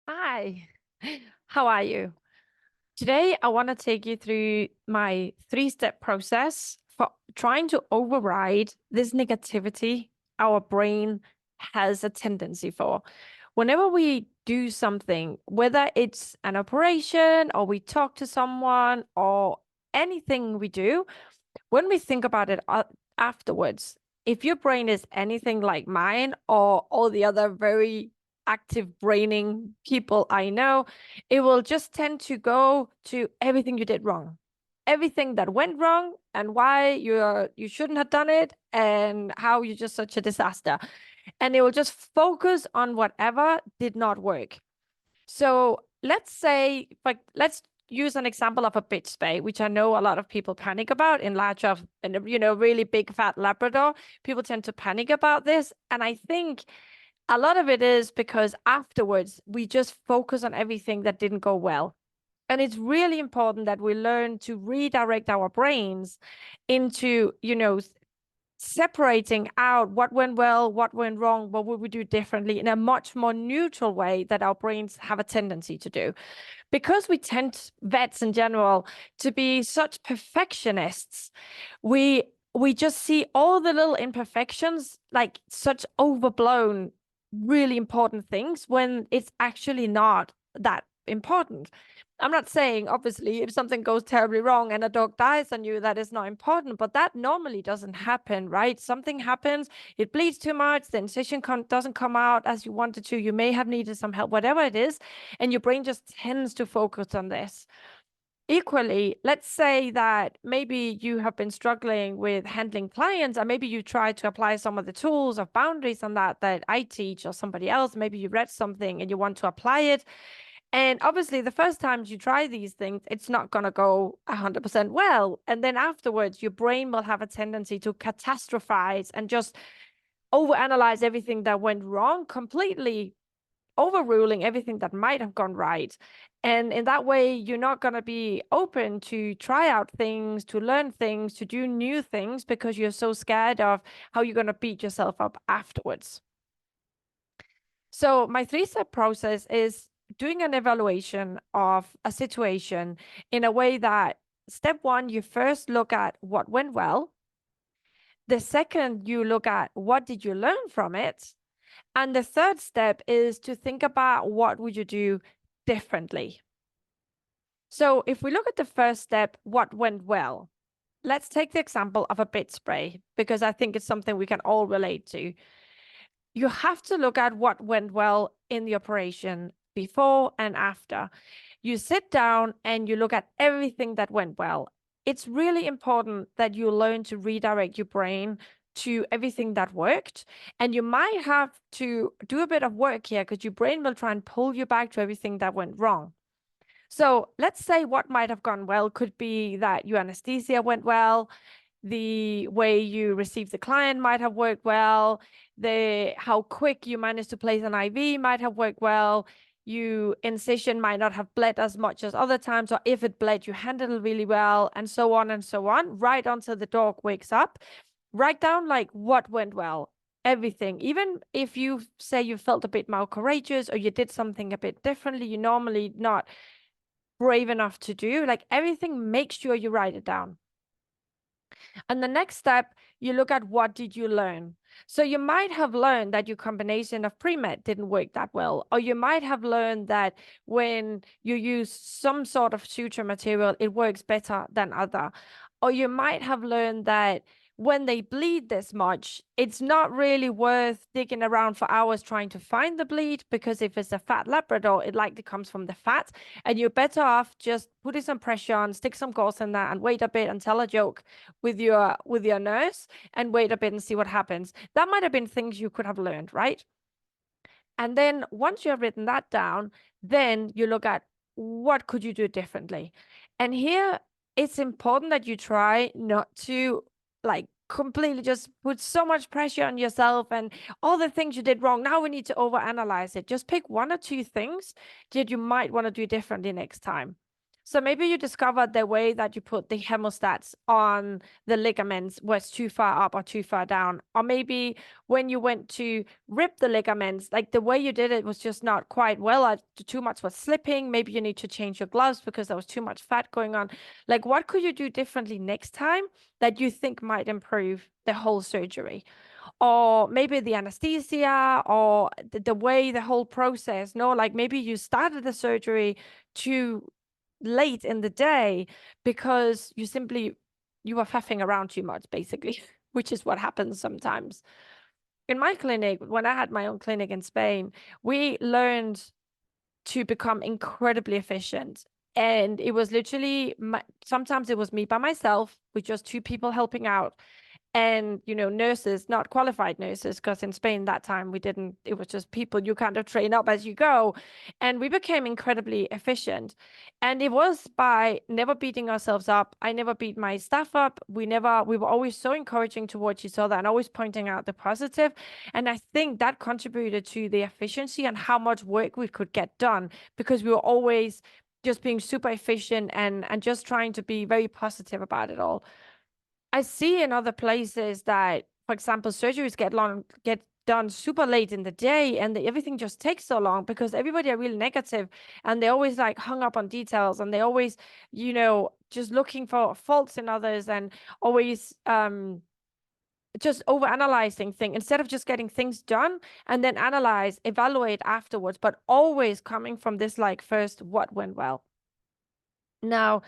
Hi, how are you? Today, I want to take you through my three-step process for trying to override this negativity our brain has a tendency for. Whenever we do something, whether it's an operation or we talk to someone or anything we do, when we think about it afterwards, if your brain is anything like mine or all the other very active braining people I know, it will just tend to go to everything you did wrong, everything that went wrong, and why you shouldn't have done it, and how you're just such a disaster. And it will just focus on whatever did not work. So let's say, like, let's use an example of a bitch spay, which I know a lot of people panic about in large of, and really big fat Labrador. People tend to panic about this. And I think a lot of it is because afterwards we just focus on everything that didn't go well. And it's really important that we learn to redirect our brains into, separating out what went well, what went wrong, what would we do differently in a much more neutral way that our brains have a tendency to do. Because we tend, vets in general, to be such perfectionists, we just see all the little imperfections like such overblown, really important things when it's actually not that important. I'm not saying, obviously, if something goes terribly wrong and a dog dies on you, that is not important, but that normally doesn't happen, right? Something happens, it bleeds too much, the incision doesn't come out as you wanted to, you may have needed some help, whatever it is, and your brain just tends to focus on this. Equally, let's say that maybe you have been struggling with handling clients, and maybe you try to apply some of the tools of boundaries on that I teach or somebody else. Maybe you read something and you want to apply it. And obviously, the first times you try these things, it's not going to go 100% well. And then afterwards, your brain will have a tendency to catastrophize and just overanalyze everything that went wrong, completely overruling everything that might have gone right. And in that way, you're not going to be open to try out things, to learn things, to do new things because you're so scared of how you're going to beat yourself up afterwards. So my three-step process is doing an evaluation of a situation in a way that step one, you first look at what went well. The second, you look at what did you learn from it? And the third step is to think about what would you do differently. So if we look at the first step, what went well? Let's take the example of a bit spray, because I think it's something we can all relate to. You have to look at what went well in the operation before and after. You sit down and you look at everything that went well. It's really important that you learn to redirect your brain to everything that worked. And you might have to do a bit of work here because your brain will try and pull you back to everything that went wrong. So let's say what might have gone well could be that your anesthesia went well, the way you received the client might have worked well, the how quick you managed to place an IV might have worked well, you incision might not have bled as much as other times, or if it bled, you handled it really well, and so on, right until the dog wakes up. Write down like what went well, everything. Even if you say you felt a bit more courageous or you did something a bit differently, you normally not brave enough to do, like everything, make sure you write it down. And the next step, you look at what did you learn? So you might have learned that your combination of pre-med didn't work that well, or you might have learned that when you use some sort of suture material, it works better than other. Or you might have learned that when they bleed this much, it's not really worth digging around for hours trying to find the bleed, because if it's a fat Labrador, it likely comes from the fat, and you're better off just putting some pressure on, stick some gauze in there, and wait a bit and tell a joke with your nurse and wait a bit and see what happens. That might have been things you could have learned, right? And then once you have written that down, then you look at what could you do differently. And here it's important that you try not to like completely just put so much pressure on yourself and all the things you did wrong. Now we need to overanalyze it. Just pick one or two things that you might want to do differently next time. So maybe you discovered the way that you put the hemostats on the ligaments was too far up or too far down. Or maybe when you went to rip the ligaments, like the way you did it was just not quite well. Too much was slipping. Maybe you need to change your gloves because there was too much fat going on. Like, what could you do differently next time that you think might improve the whole surgery? Or maybe the anesthesia or the way the whole process, no, like maybe you started the surgery too late in the day because you were faffing around too much, basically, which is what happens sometimes. In my clinic, when I had my own clinic in Spain, we learned to become incredibly efficient. And it was literally, sometimes it was me by myself with just two people helping out, and nurses, not qualified nurses, because in Spain that time we didn't, it was just people you kind of train up as you go. And we became incredibly efficient, and it was by never beating ourselves up. I never beat my staff up. We were always so encouraging towards each other and always pointing out the positive. And I think that contributed to the efficiency and how much work we could get done, because we were always just being super efficient and just trying to be very positive about it all. I see in other places that, for example, surgeries get done super late in the day, and everything just takes so long because everybody are really negative, and they always like hung up on details, and they always, just looking for faults in others, and always just over analyzing things instead of just getting things done and then analyze, evaluate afterwards, but always coming from this like first what went well. Now,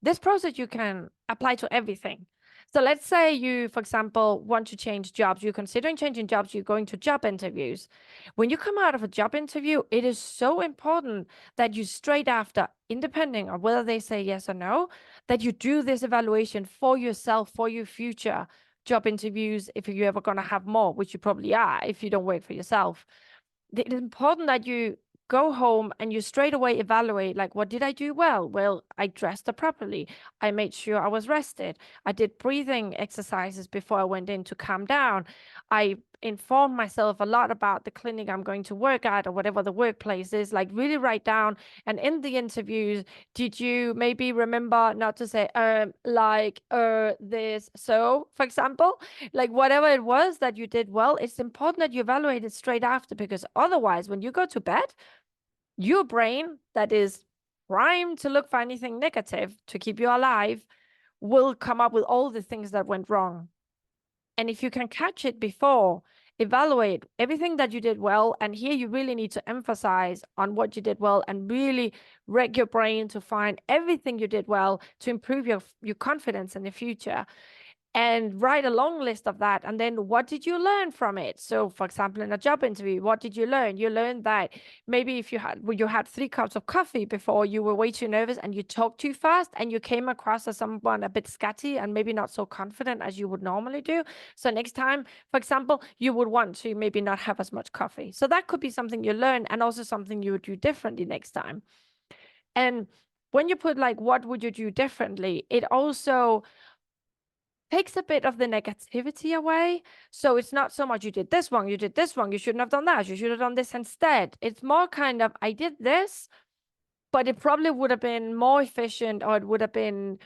this process you can apply to everything. So let's say you, for example, want to change jobs. You're considering changing jobs. You're going to job interviews. When you come out of a job interview, it is so important that you straight after, independent of whether they say yes or no, that you do this evaluation for yourself, for your future job interviews, if you're ever going to have more, which you probably are if you don't work for yourself. It is important that you go home and you straight away evaluate, like, what did I do well? Well, I dressed properly. I made sure I was rested. I did breathing exercises before I went in to calm down. I informed myself a lot about the clinic I'm going to work at or whatever the workplace is, like really write down. And in the interviews, did you maybe remember not to say, this, so, for example, like whatever it was that you did well, it's important that you evaluate it straight after, because otherwise, when you go to bed, your brain that is primed to look for anything negative to keep you alive will come up with all the things that went wrong. And if you can catch it before, evaluate everything that you did well. And here you really need to emphasize on what you did well and really wreck your brain to find everything you did well to improve your confidence in the future. And write a long list of that. And then what did you learn from it? So, for example, in a job interview, what did you learn? You learned that maybe if you had 3 cups of coffee before, you were way too nervous and you talked too fast and you came across as someone a bit scatty and maybe not so confident as you would normally do. So next time, for example, you would want to maybe not have as much coffee. So that could be something you learn, and also something you would do differently next time. And when you put like, what would you do differently? It also takes a bit of the negativity away. So it's not so much you did this wrong, you did this wrong, you shouldn't have done that, you should have done this instead. It's more kind of, I did this, but it probably would have been more efficient, or it would have been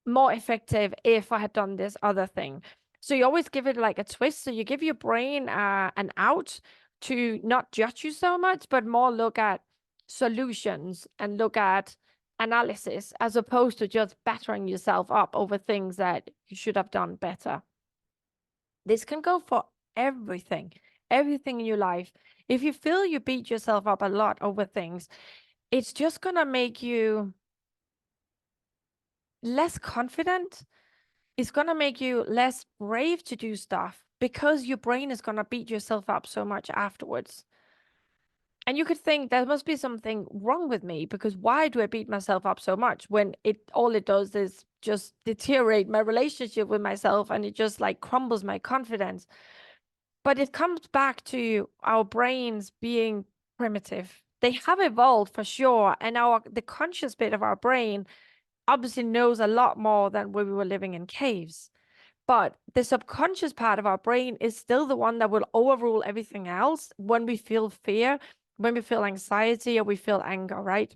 more effective if I had done this other thing. So you always give it like a twist. So you give your brain an out to not judge you so much, but more look at solutions and look at analysis, as opposed to just battering yourself up over things that you should have done better. This can go for everything in your life. If you feel you beat yourself up a lot over things, it's just gonna make you less confident. It's gonna make you less brave to do stuff, because your brain is gonna beat yourself up so much afterwards. And you could think there must be something wrong with me, because why do I beat myself up so much when all it does is just deteriorate my relationship with myself, and it just like crumbles my confidence. But it comes back to our brains being primitive. They have evolved for sure, and the conscious bit of our brain obviously knows a lot more than when we were living in caves. But the subconscious part of our brain is still the one that will overrule everything else when we feel fear, when we feel anxiety, or we feel anger, right?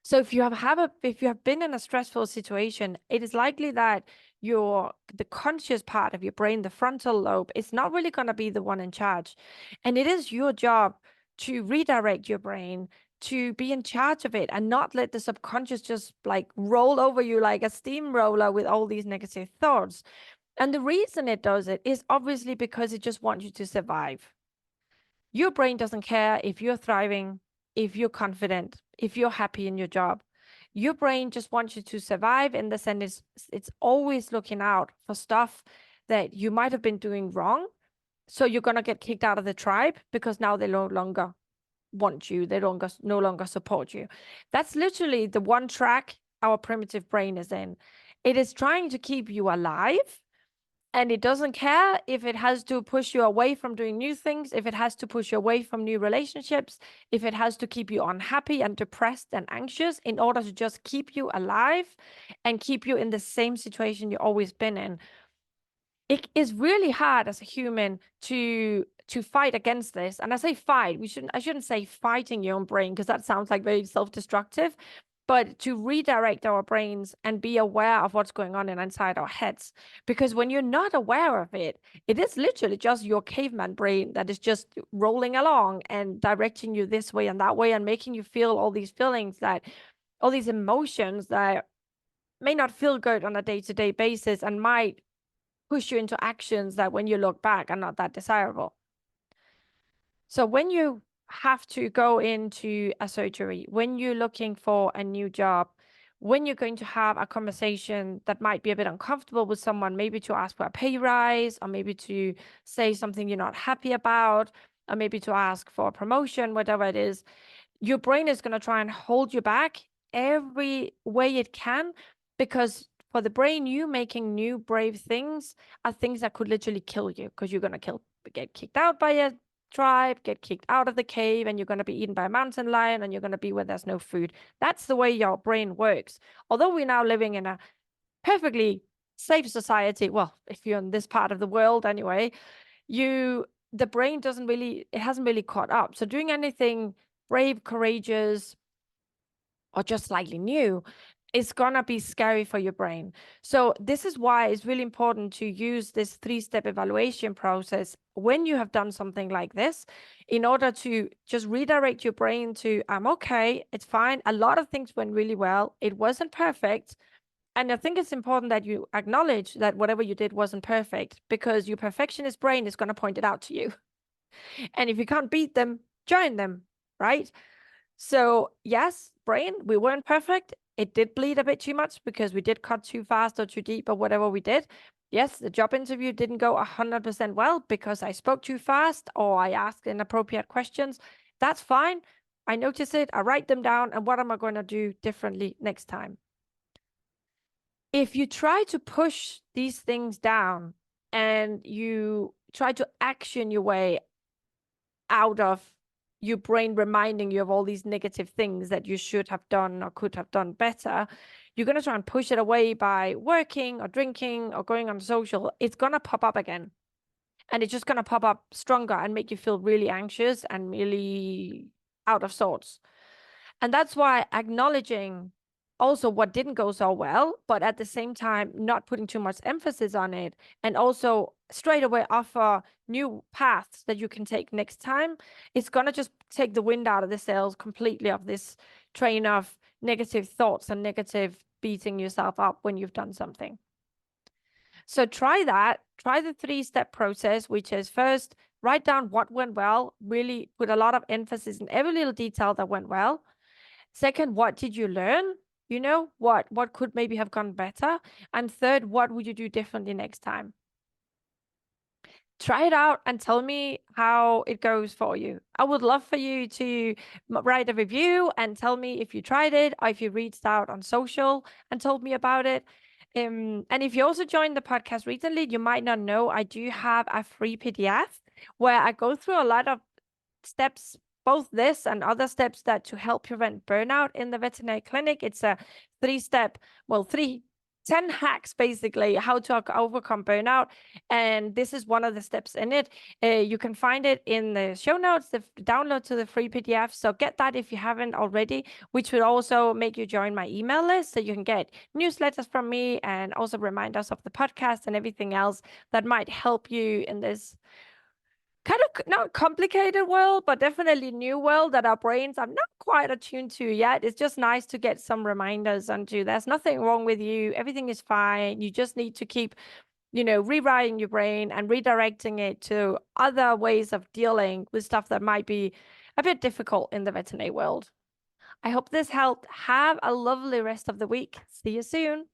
So if you have been in a stressful situation, it is likely that the conscious part of your brain, the frontal lobe, is not really going to be the one in charge. And it is your job to redirect your brain to be in charge of it and not let the subconscious just like roll over you like a steamroller with all these negative thoughts. And the reason it does it is obviously because it just wants you to survive. Your brain doesn't care if you're thriving, if you're confident, if you're happy in your job. Your brain just wants you to survive in the sense it's always looking out for stuff that you might have been doing wrong. So you're going to get kicked out of the tribe because now they no longer want you. They no longer support you. That's literally the one track our primitive brain is in. It is trying to keep you alive, and it doesn't care if it has to push you away from doing new things, if it has to push you away from new relationships, if it has to keep you unhappy and depressed and anxious in order to just keep you alive and keep you in the same situation you've always been in. It is really hard as a human to fight against this. And I say fight, I shouldn't say fighting your own brain, because that sounds like very self-destructive, but to redirect our brains and be aware of what's going on inside our heads. Because when you're not aware of it, it is literally just your caveman brain that is just rolling along and directing you this way and that way and making you feel all these feelings, that all these emotions that may not feel good on a day-to-day basis and might push you into actions that when you look back are not that desirable. So when you have to go into a surgery, when you're looking for a new job, when you're going to have a conversation that might be a bit uncomfortable with someone, maybe to ask for a pay rise, or maybe to say something you're not happy about, or maybe to ask for a promotion, whatever it is, your brain is going to try and hold you back every way it can, because for the brain, you making new brave things are things that could literally kill you, because you're going to get kicked out by a tribe, get kicked out of the cave, and you're going to be eaten by a mountain lion, and you're going to be where there's no food. That's the way your brain works. Although we're now living in a perfectly safe society, well, if you're in this part of the world anyway, the brain it hasn't really caught up. So doing anything brave, courageous, or just slightly new, it's gonna be scary for your brain. So this is why it's really important to use this 3-step evaluation process when you have done something like this, in order to just redirect your brain to, I'm okay, it's fine. A lot of things went really well. It wasn't perfect. And I think it's important that you acknowledge that whatever you did wasn't perfect, because your perfectionist brain is going to point it out to you. And if you can't beat them, join them, right? So yes, brain, we weren't perfect. It did bleed a bit too much because we did cut too fast or too deep or whatever we did. Yes, the job interview didn't go 100% well because I spoke too fast or I asked inappropriate questions. That's fine. I notice it, I write them down, and what am I going to do differently next time? If you try to push these things down and you try to action your way out of your brain reminding you of all these negative things that you should have done or could have done better, you're going to try and push it away by working or drinking or going on social, it's going to pop up again. And it's just going to pop up stronger and make you feel really anxious and really out of sorts. And that's why acknowledging also what didn't go so well, but at the same time, not putting too much emphasis on it, and also straight away offer new paths that you can take next time, it's going to just take the wind out of the sails completely of this train of negative thoughts and negative beating yourself up when you've done something. So try that. Try the 3-step process, which is first, write down what went well, really put a lot of emphasis in every little detail that went well. Second, what did you learn? You know, what could maybe have gone better? And third, what would you do differently next time? Try it out and tell me how it goes for you. I would love for you to write a review and tell me if you tried it or if you reached out on social and told me about it. And if you also joined the podcast recently, you might not know I do have a free PDF where I go through a lot of steps, both this and other steps that to help prevent burnout in the veterinary clinic. It's a 3-step, well, 3 10 hacks, basically, how to overcome burnout. And this is one of the steps in it. You can find it in the show notes, the download to the free PDF. So get that if you haven't already, which will also make you join my email list so you can get newsletters from me and also reminders of the podcast and everything else that might help you in this kind of not complicated world, but definitely new world that our brains are not quite attuned to yet. It's just nice to get some reminders onto there's nothing wrong with you. Everything is fine. You just need to keep, rewriting your brain and redirecting it to other ways of dealing with stuff that might be a bit difficult in the veterinary world. I hope this helped. Have a lovely rest of the week. See you soon.